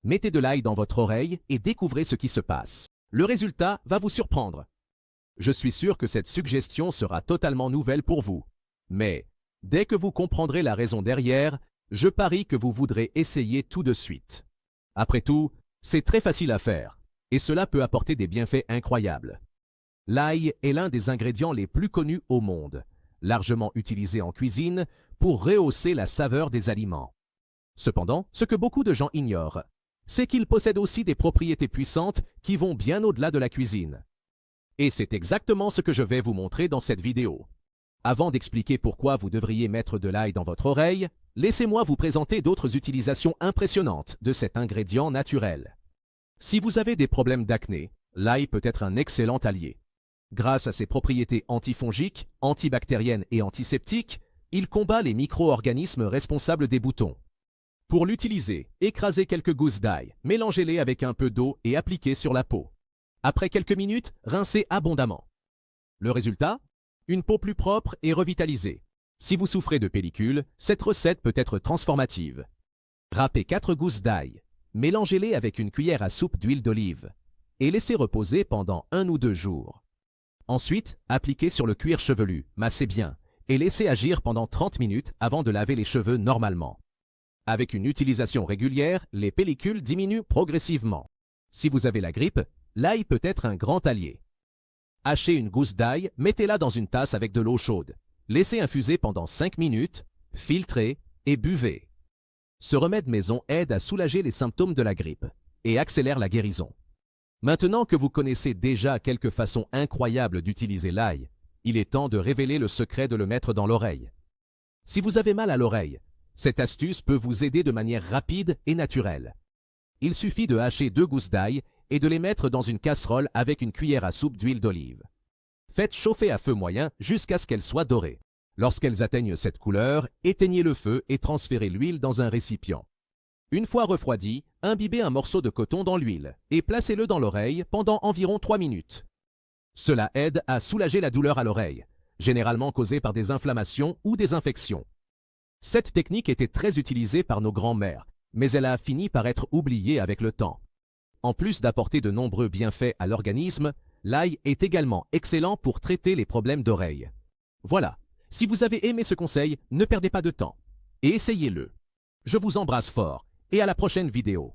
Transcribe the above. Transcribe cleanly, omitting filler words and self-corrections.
Mettez de l'ail dans votre oreille et découvrez ce qui se passe. Le résultat va vous surprendre. Je suis sûr que cette suggestion sera totalement nouvelle pour vous. Mais, dès que vous comprendrez la raison derrière, je parie que vous voudrez essayer tout de suite. Après tout, c'est très facile à faire, et cela peut apporter des bienfaits incroyables. L'ail est l'un des ingrédients les plus connus au monde, largement utilisé en cuisine pour rehausser la saveur des aliments. Cependant, ce que beaucoup de gens ignorent, c'est qu'il possède aussi des propriétés puissantes qui vont bien au-delà de la cuisine. Et c'est exactement ce que je vais vous montrer dans cette vidéo. Avant d'expliquer pourquoi vous devriez mettre de l'ail dans votre oreille, laissez-moi vous présenter d'autres utilisations impressionnantes de cet ingrédient naturel. Si vous avez des problèmes d'acné, l'ail peut être un excellent allié. Grâce à ses propriétés antifongiques, antibactériennes et antiseptiques, il combat les micro-organismes responsables des boutons. Pour l'utiliser, écrasez quelques gousses d'ail, mélangez-les avec un peu d'eau et appliquez sur la peau. Après quelques minutes, rincez abondamment. Le résultat? Une peau plus propre et revitalisée. Si vous souffrez de pellicule, cette recette peut être transformative. Râpez 4 gousses d'ail, mélangez-les avec une cuillère à soupe d'huile d'olive et laissez reposer pendant 1 ou 2 jours. Ensuite, appliquez sur le cuir chevelu, massez bien et laissez agir pendant 30 minutes avant de laver les cheveux normalement. Avec une utilisation régulière, les pellicules diminuent progressivement. Si vous avez la grippe, l'ail peut être un grand allié. Hachez une gousse d'ail, mettez-la dans une tasse avec de l'eau chaude. Laissez infuser pendant 5 minutes, filtrez et buvez. Ce remède maison aide à soulager les symptômes de la grippe et accélère la guérison. Maintenant que vous connaissez déjà quelques façons incroyables d'utiliser l'ail, il est temps de révéler le secret de le mettre dans l'oreille. Si vous avez mal à l'oreille, cette astuce peut vous aider de manière rapide et naturelle. Il suffit de hacher 2 gousses d'ail et de les mettre dans une casserole avec une cuillère à soupe d'huile d'olive. Faites chauffer à feu moyen jusqu'à ce qu'elles soient dorées. Lorsqu'elles atteignent cette couleur, éteignez le feu et transférez l'huile dans un récipient. Une fois refroidi, imbibez un morceau de coton dans l'huile et placez-le dans l'oreille pendant environ 3 minutes. Cela aide à soulager la douleur à l'oreille, généralement causée par des inflammations ou des infections. Cette technique était très utilisée par nos grands-mères, mais elle a fini par être oubliée avec le temps. En plus d'apporter de nombreux bienfaits à l'organisme, l'ail est également excellent pour traiter les problèmes d'oreille. Voilà, si vous avez aimé ce conseil, ne perdez pas de temps et essayez-le. Je vous embrasse fort et à la prochaine vidéo.